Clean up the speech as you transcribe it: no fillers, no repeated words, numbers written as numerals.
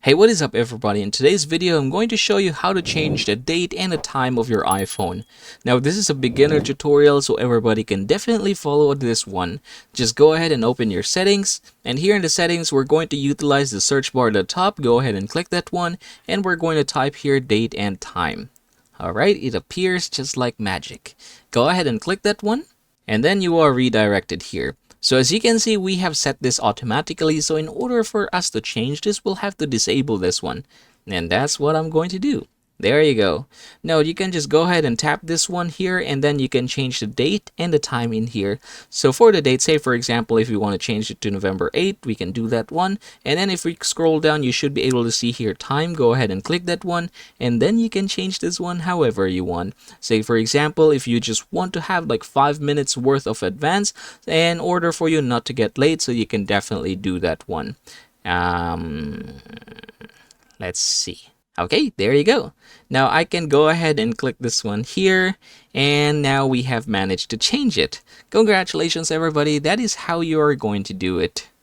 Hey, what is up everybody? In today's video, I'm going to show you how to change the date and the time of your iPhone. Now, this is a beginner tutorial, so everybody can definitely follow this one. Just go ahead and open your settings, and here in the settings, we're going to utilize the search bar at the top. Go ahead and click that one, and we're going to type here date and time. Alright, it appears just like magic. Go ahead and click that one, and then you are redirected here. So as you can see, we have set this automatically. So in order for us to change this, we'll have to disable this one. And that's what I'm going to do. There you go. Now you can just go ahead and tap this one here, and then you can change the date and the time in here. So for the date, say for example, if we want to change it to November 8th, we can do that one. And then if we scroll down, you should be able to see here time. Go ahead and click that one, and then you can change this one however you want. Say for example, if you just want to have like 5 minutes worth of advance in order for you not to get late, so you can definitely do that one. Let's see. Okay, there you go. Now I can go ahead and click this one here, and now we have managed to change it. Congratulations everybody, that is how you are going to do it.